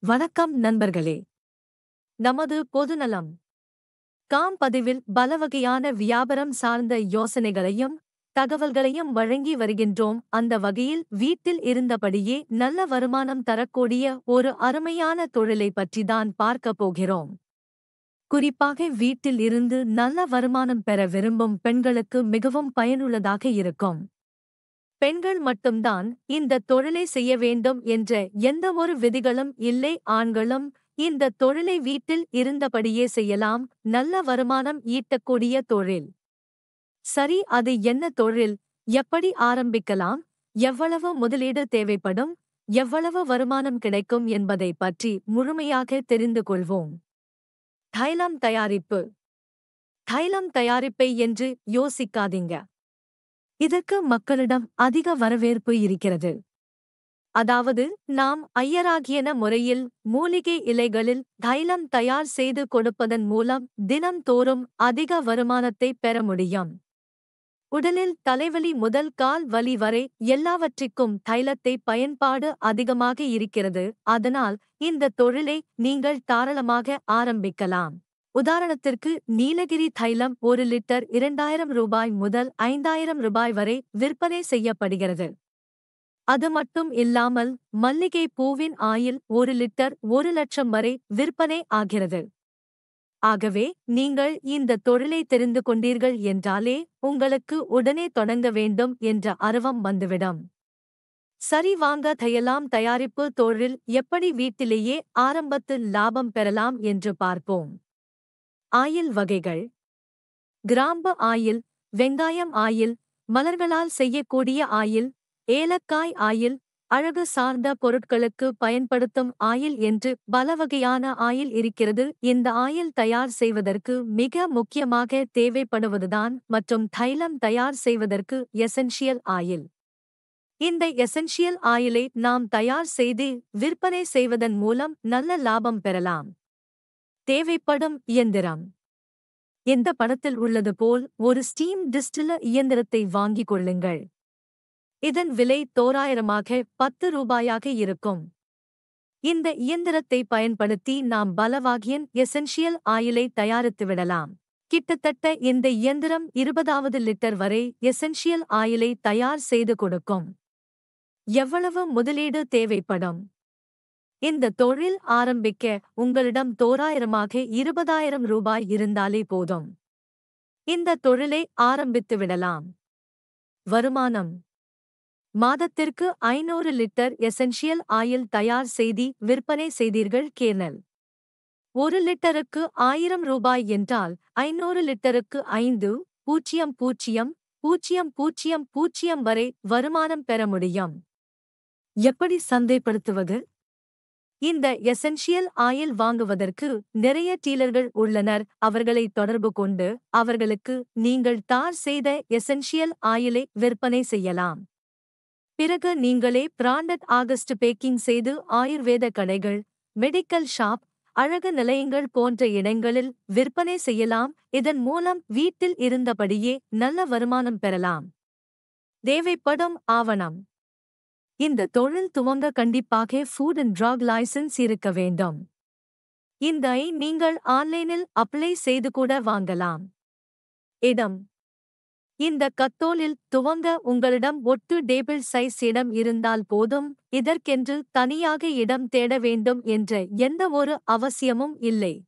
வணக்கம் நண்பர்களே. நமது பொதுநலம் பதிவில் பலவகையான வியாபாரம் சார்ந்த யோசனைகளையும் தகவல்களையும் வழங்கி வருகின்றோம். அந்த வகையில் வீட்டில் இருந்தபடியே நல்ல வருமானம் தரக்கூடிய ஒரு அருமையான தொழிலை பற்றிதான் பார்க்கப் போகிறோம். குறிப்பாக வீட்டில் இருந்து நல்ல வருமானம் பெற விரும்பும் பெண்களுக்கு மிகவும் பயனுள்ளதாக இருக்கும். பெண்கள் மட்டும்தான் இந்த தொழிலை செய்ய வேண்டும் என்ற எந்த ஒரு விதிகளும் இல்லை. ஆண்களும் இந்த தொழிலை வீட்டில் இருந்தபடியே செய்யலாம். நல்ல வருமானம் ஈட்டக்கூடிய தொழில். சரி, அது என்ன தொழில்? எப்படி ஆரம்பிக்கலாம்? எவ்வளவு முதலீடு தேவைப்படும்? எவ்வளவு வருமானம் கிடைக்கும் என்பதை பற்றி முழுமையாக தெரிந்து கொள்வோம். தைலம் தயாரிப்பு. தைலம் தயாரிப்பை என்று யோசிக்காதீங்க. இதற்கு மக்களிடம் அதிக வரவேற்பு இருக்கிறது. அதாவது நாம் ஐயராகியன முறையில் மூலிகை இலைகளில் தைலம் தயார் செய்து கொடுப்பதன் மூலம் தினம்தோறும் அதிக வருமானத்தை பெற முடியும். உடலில் தலைவலி முதல் கால் வலி வரை எல்லாவற்றிற்கும் தைலத்தை பயன்பாடு அதிகமாக இருக்கிறது. அதனால் இந்த தொழிலை நீங்கள் தாராளமாக ஆரம்பிக்கலாம். உதாரணத்திற்கு நீலகிரி தைலம் 1 லிட்டர் 2000 ரூபாய் முதல் 5000 ரூபாய் வரை விற்பனை செய்யப்படுகிறது. அது மட்டும் இல்லாமல் மல்லிகை பூவின் ஆயில் 1 லிட்டர் 1 லட்சம் வரை விற்பனை ஆகிறது. ஆகவே நீங்கள் இந்த தொழிலை தெரிந்து கொண்டீர்கள் என்றாலே உங்களுக்கு உடனே தொடங்க வேண்டும் என்ற ஆர்வம் வந்துவிடும். சரி, வாங்க தைலம் தயாரிப்பு தொழில் எப்படி வீட்டிலேயே ஆரம்பத்தில் லாபம் பெறலாம் என்று பார்ப்போம். ஆயில் வகைகள். கிராம்பு ஆயில், வெங்காயம் ஆயில், மலர்களால் செய்யக்கூடிய ஆயில், ஏலக்காய் ஆயில், அழகு சார்ந்த பொருட்களுக்கு பயன்படுத்தும் ஆயில் என்று பல வகையான ஆயில் இருக்கிறது. இந்த ஆயில் தயார் செய்வதற்கு மிக முக்கியமாக தேவைப்படுவதுதான் மற்றும் தைலம் தயார் செய்வதற்கு எசென்ஷியல் ஆயில். இந்த எசென்ஷியல் ஆயிலை நாம் தயார் செய்து விற்பனை செய்வதன் மூலம் நல்ல லாபம் பெறலாம். தேவைப்படும் இயந்திரம். இந்த படத்தில் உள்ளது போல் ஒரு ஸ்டீம் டிஸ்டில்லர் இயந்திரத்தை வாங்கிக் கொள்ளுங்கள். இதன் விலை தோராயமாக 10 ரூபாயாக இருக்கும். இந்த இயந்திரத்தை பயன்படுத்தி நாம் பலவகையான எசென்ஷியல் ஆயிலை தயாரித்துவிடலாம். கிட்டத்தட்ட இந்த இயந்திரம் 20 லிட்டர் வரை எசென்ஷியல் ஆயிலை தயார் செய்து கொடுக்கும். எவ்வளவு முதலீடு தேவைப்படும்? இந்த தொழில் ஆரம்பிக்க உங்களிடம் தோராயமாக 20,000 ரூபாய் இருந்தாலே போதும். இந்த தொழிலை ஆரம்பித்துவிடலாம். வருமானம். மாதத்திற்கு 500 லிட்டர் எசென்ஷியல் ஆயில் தயார் செய்து விற்பனை செய்தீர்கள் கேனல். 1 லிட்டருக்கு 1000 ரூபாய் என்றால் 500 லிட்டருக்கு 5,000,000 வரை வருமானம் பெற முடியும். எப்படி சந்தைப்படுத்துவது? இந்த எசென்ஷியல் ஆயில் வாங்குவதற்கு நிறைய டீலர்கள் உள்ளனர். அவர்களை தொடர்பு கொண்டு அவர்களுக்கு நீங்கள் தயார் செய்த எசென்ஷியல் ஆயிலை விற்பனை செய்யலாம். பிறகு நீங்களே பிராண்டட் ஆகஸ்ட் பேக்கிங் செய்து ஆயுர்வேத கடைகள், மெடிக்கல் ஷாப், அழகு நிலையங்கள் போன்ற இடங்களில் விற்பனை செய்யலாம். இதன் மூலம் வீட்டில் இருந்தபடியே நல்ல வருமானம் பெறலாம். தேவைப்படும் ஆவணம். இந்த தொழில் துவங்க கண்டிப்பாக ஃபுட் அண்ட் ட்ரக் லைசென்ஸ் இருக்க வேண்டும். இதை நீங்கள் ஆன்லைனில் அப்ளை செய்து கூட வாங்கலாம். இடம். இந்த கத்தோலில் துவங்க உங்களிடம் ஒட்டு டேபிள் சைஸ் இடம் இருந்தால் போதும். இதற்கென்று தனியாக இடம் தேட வேண்டும் என்ற எந்த ஒரு அவசியமும் இல்லை.